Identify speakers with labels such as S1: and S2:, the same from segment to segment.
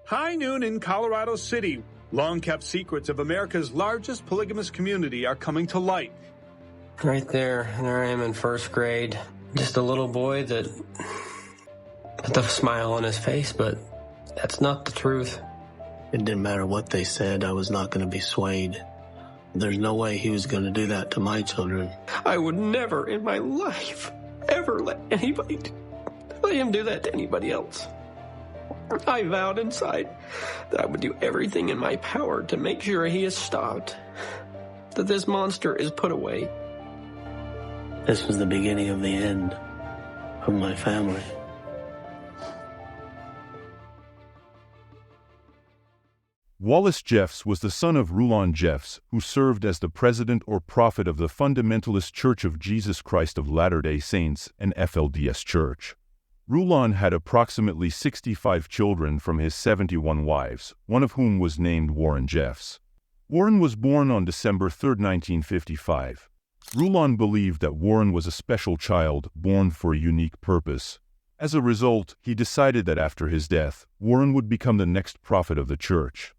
S1: High noon in Colorado City. Long-kept secrets of America's largest polygamous community are coming to light.
S2: Right there I am in first grade. Just a little boy that with a smile on his face, but that's not the truth.
S3: It didn't matter what they said, I was not going to be swayed. There's no way he was going to do that to my children.
S2: I would never in my life ever let him do that to anybody else. I vowed inside that I would do everything in my power to make sure he is stopped, that this monster is put away.
S3: This was the beginning of the end of my family.
S4: Wallace Jeffs was the son of Rulon Jeffs, who served as the president or prophet of the Fundamentalist Church of Jesus Christ of Latter-day Saints, an FLDS church. Rulon had approximately 65 children from his 71 wives, one of whom was named Warren Jeffs. Warren was born on December 3, 1955. Rulon believed that Warren was a special child born for a unique purpose. As a result, he decided that after his death, Warren would become the next prophet of the church.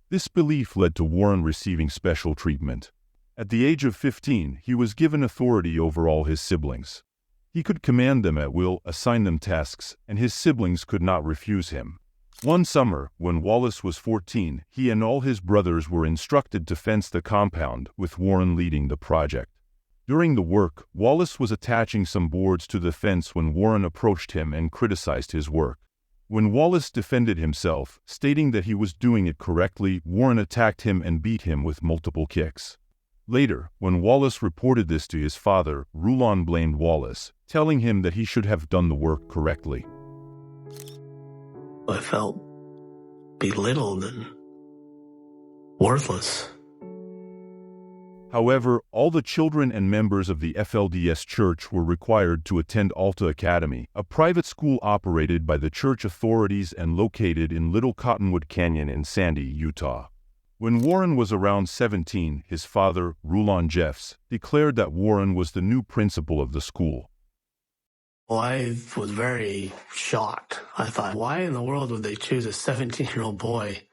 S4: This belief led to Warren receiving special treatment. At the age of 15, he was given authority over all his siblings. He could command them at will, assign them tasks, and his siblings could not refuse him. One summer, when Wallace was 14, he and all his brothers were instructed to fence the compound, with Warren leading the project. During the work, Wallace was attaching some boards to the fence when Warren approached him and criticized his work. When Wallace defended himself, stating that he was doing it correctly, Warren attacked him and beat him with multiple kicks. Later, when Wallace reported this to his father, Rulon blamed Wallace, telling him that he should have done the work correctly.
S3: I felt belittled and worthless.
S4: However, all the children and members of the FLDS Church were required to attend Alta Academy, a private school operated by the church authorities and located in Little Cottonwood Canyon in Sandy, Utah. When Warren was around 17, his father, Rulon Jeffs, declared that Warren was the new principal of the school.
S3: Well, I was very shocked. I thought, why in the world would they choose a 17-year-old boy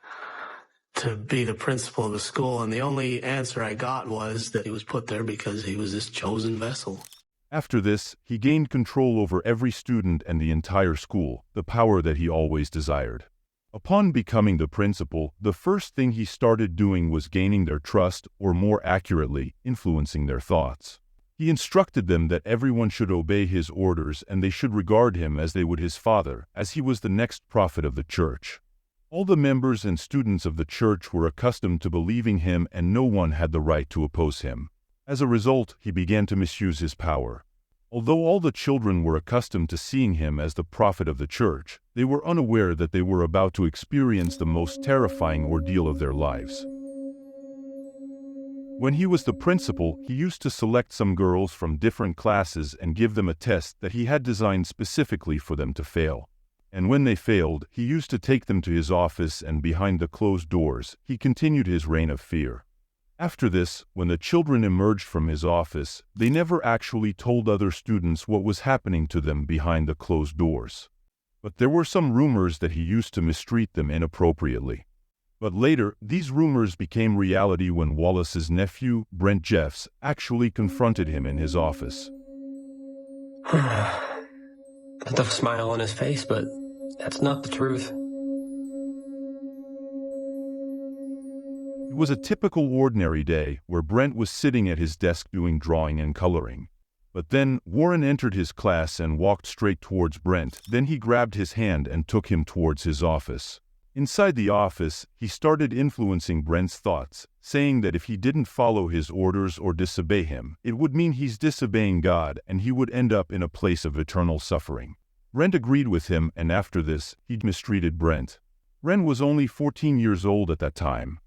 S3: to be the principal of the school? And the only answer I got was that he was put there because he was this chosen vessel.
S4: After this, he gained control over every student and the entire school, the power that he always desired. Upon becoming the principal, the first thing he started doing was gaining their trust, or more accurately, influencing their thoughts. He instructed them that everyone should obey his orders and they should regard him as they would his father, as he was the next prophet of the church. All the members and students of the church were accustomed to believing him and no one had the right to oppose him. As a result, he began to misuse his power. Although all the children were accustomed to seeing him as the prophet of the church, they were unaware that they were about to experience the most terrifying ordeal of their lives. When he was the principal, he used to select some girls from different classes and give them a test that he had designed specifically for them to fail. And when they failed, he used to take them to his office and behind the closed doors, he continued his reign of fear. After this, when the children emerged from his office, they never actually told other students what was happening to them behind the closed doors. But there were some rumors that he used to mistreat them inappropriately. But later, these rumors became reality when Wallace's nephew, Brent Jeffs, actually confronted him in his office.
S2: With a smile on his face, but that's not the truth.
S4: It was a typical ordinary day where Brent was sitting at his desk doing drawing and coloring. But then Warren entered his class and walked straight towards Brent. Then he grabbed his hand and took him towards his office. Inside the office, he started influencing Brent's thoughts, saying that if he didn't follow his orders or disobey him, it would mean he's disobeying God and he would end up in a place of eternal suffering. Brent agreed with him, and after this, he'd mistreated Brent. Brent was only 14 years old at that time.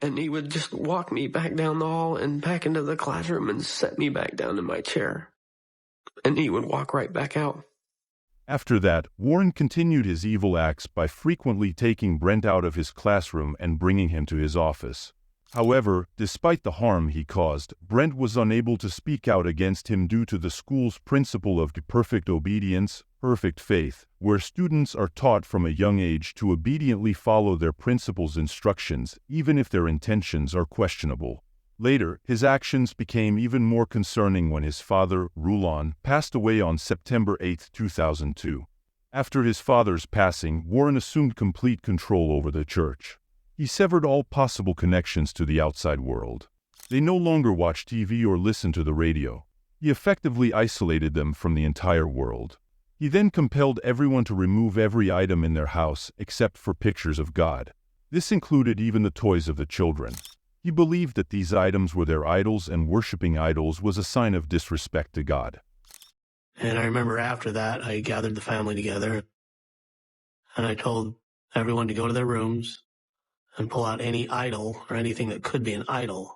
S2: And he would just walk me back down the hall and back into the classroom and set me back down in my chair. And he would walk right back out.
S4: After that, Warren continued his evil acts by frequently taking Brent out of his classroom and bringing him to his office. However, despite the harm he caused, Brent was unable to speak out against him due to the school's principle of perfect obedience, Perfect Faith, where students are taught from a young age to obediently follow their principal's instructions, even if their intentions are questionable. Later, his actions became even more concerning when his father, Rulon, passed away on September 8, 2002. After his father's passing, Warren assumed complete control over the church. He severed all possible connections to the outside world. They no longer watched TV or listened to the radio. He effectively isolated them from the entire world. He then compelled everyone to remove every item in their house except for pictures of God. This included even the toys of the children. He believed that these items were their idols, and worshiping idols was a sign of disrespect to God.
S3: And I remember after that, I gathered the family together, and I told everyone to go to their rooms and pull out any idol or anything that could be an idol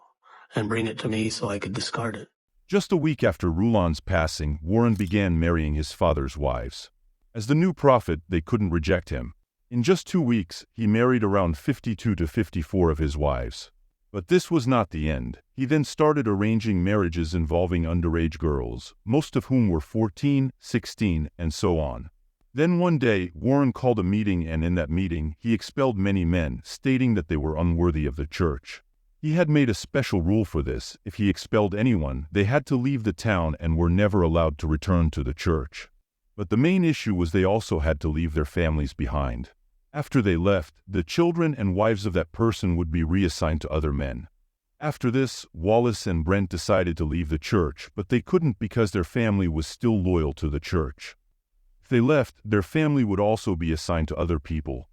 S3: and bring it to me so I could discard it.
S4: Just a week after Rulon's passing, Warren began marrying his father's wives. As the new prophet, they couldn't reject him. In just 2 weeks, he married around 52 to 54 of his wives. But this was not the end. He then started arranging marriages involving underage girls, most of whom were 14, 16, and so on. Then one day, Warren called a meeting, and in that meeting, he expelled many men, stating that they were unworthy of the church. He had made a special rule for this. If he expelled anyone, they had to leave the town and were never allowed to return to the church. But the main issue was they also had to leave their families behind. After they left, the children and wives of that person would be reassigned to other men. After this, Wallace and Brent decided to leave the church, but they couldn't because their family was still loyal to the church. If they left, their family would also be assigned to other people.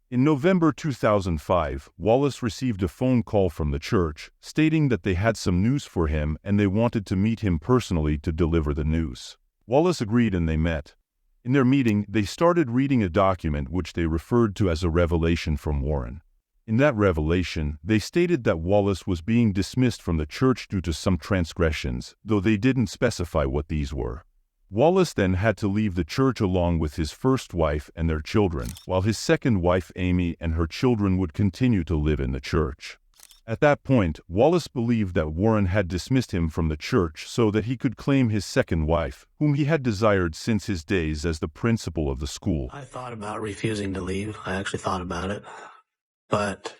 S4: In November 2005, Wallace received a phone call from the church, stating that they had some news for him and they wanted to meet him personally to deliver the news. Wallace agreed and they met. In their meeting, they started reading a document which they referred to as a revelation from Warren. In that revelation, they stated that Wallace was being dismissed from the church due to some transgressions, though they didn't specify what these were. Wallace then had to leave the church along with his first wife and their children, while his second wife, Amy, and her children would continue to live in the church. At that point, Wallace believed that Warren had dismissed him from the church so that he could claim his second wife, whom he had desired since his days as the principal of the school.
S3: I thought about refusing to leave. I actually thought about it. But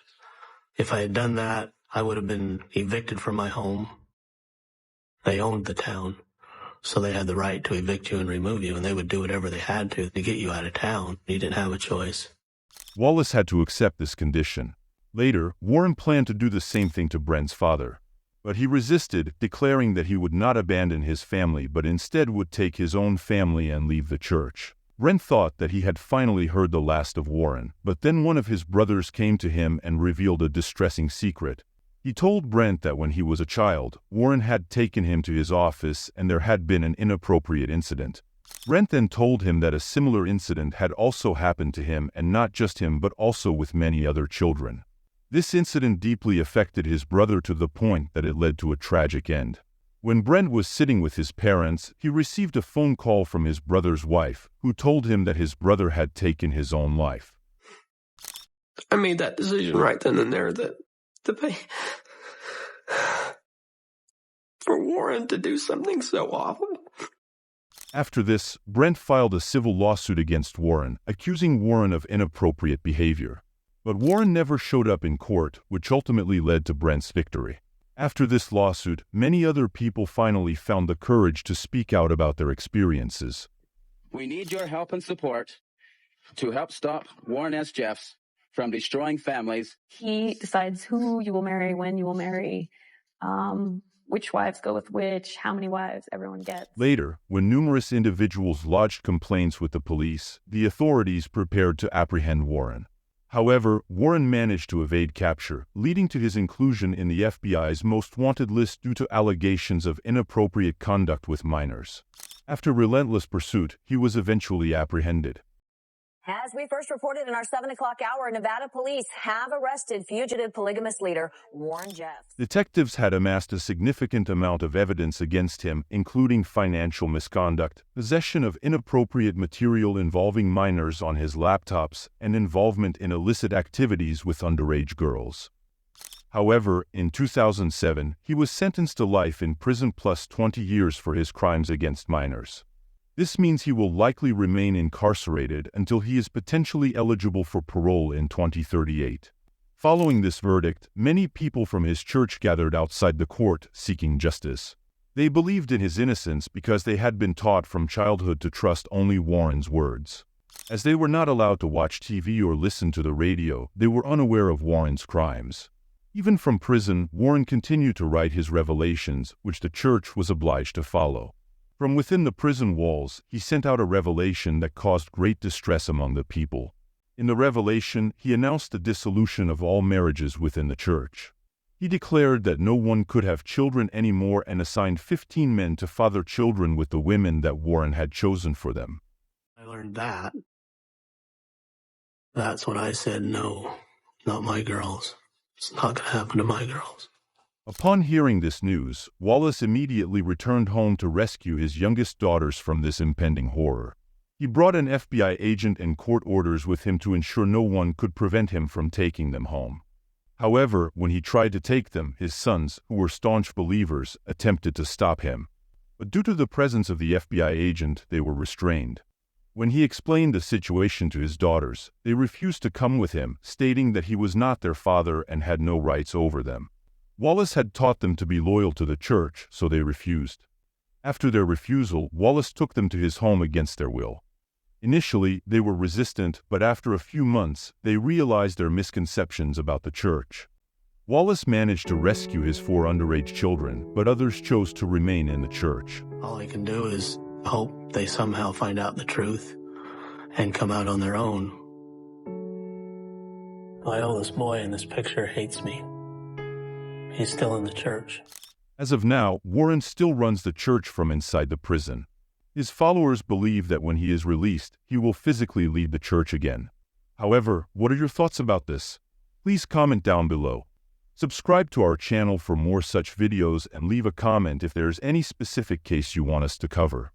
S3: if I had done that, I would have been evicted from my home. They owned the town, so they had the right to evict you and remove you, and they would do whatever they had to get you out of town. You didn't have a choice.
S4: Wallace had to accept this condition. Later, Warren planned to do the same thing to Brent's father. But he resisted, declaring that he would not abandon his family but instead would take his own family and leave the church. Brent thought that he had finally heard the last of Warren, but then one of his brothers came to him and revealed a distressing secret. He told Brent that when he was a child, Warren had taken him to his office and there had been an inappropriate incident. Brent then told him that a similar incident had also happened to him, and not just him but also with many other children. This incident deeply affected his brother to the point that it led to a tragic end. When Brent was sitting with his parents, he received a phone call from his brother's wife, who told him that his brother had taken his own life.
S2: I made that decision right then and there that to pay for Warren to do something so awful.
S4: After this, Brent filed a civil lawsuit against Warren, accusing Warren of inappropriate behavior. But Warren never showed up in court, which ultimately led to Brent's victory. After this lawsuit, many other people finally found the courage to speak out about their experiences.
S5: We need your help and support to help stop Warren S. Jeffs from destroying families.
S6: He decides who you will marry, when you will marry, which wives go with which, how many wives everyone gets.
S4: Later, when numerous individuals lodged complaints with the police, the authorities prepared to apprehend Warren. However, Warren managed to evade capture, leading to his inclusion in the FBI's most wanted list due to allegations of inappropriate conduct with minors. After relentless pursuit, he was eventually apprehended.
S7: As we first reported in our 7 o'clock hour, Nevada police have arrested fugitive polygamous leader Warren Jeffs.
S4: Detectives had amassed a significant amount of evidence against him, including financial misconduct, possession of inappropriate material involving minors on his laptops, and involvement in illicit activities with underage girls. However, in 2007, he was sentenced to life in prison plus 20 years for his crimes against minors. This means he will likely remain incarcerated until he is potentially eligible for parole in 2038. Following this verdict, many people from his church gathered outside the court seeking justice. They believed in his innocence because they had been taught from childhood to trust only Warren's words. As they were not allowed to watch TV or listen to the radio, they were unaware of Warren's crimes. Even from prison, Warren continued to write his revelations, which the church was obliged to follow. From within the prison walls, he sent out a revelation that caused great distress among the people. In the revelation, he announced the dissolution of all marriages within the church. He declared that no one could have children anymore and assigned 15 men to father children with the women that Warren had chosen for them.
S3: I learned that. That's when I said, no, not my girls. It's not going to happen to my girls.
S4: Upon hearing this news, Wallace immediately returned home to rescue his youngest daughters from this impending horror. He brought an FBI agent and court orders with him to ensure no one could prevent him from taking them home. However, when he tried to take them, his sons, who were staunch believers, attempted to stop him. But due to the presence of the FBI agent, they were restrained. When he explained the situation to his daughters, they refused to come with him, stating that he was not their father and had no rights over them. Wallace had taught them to be loyal to the church, so they refused. After their refusal, Wallace took them to his home against their will. Initially, they were resistant, but after a few months, they realized their misconceptions about the church. Wallace managed to rescue his 4 underage children, but others chose to remain in the church.
S3: All I can do is hope they somehow find out the truth and come out on their own. My oldest boy in this picture hates me. He's still in the church.
S4: As of now, Warren still runs the church from inside the prison. His followers believe that when he is released, he will physically lead the church again. However, what are your thoughts about this? Please comment down below. Subscribe to our channel for more such videos and leave a comment if there is any specific case you want us to cover.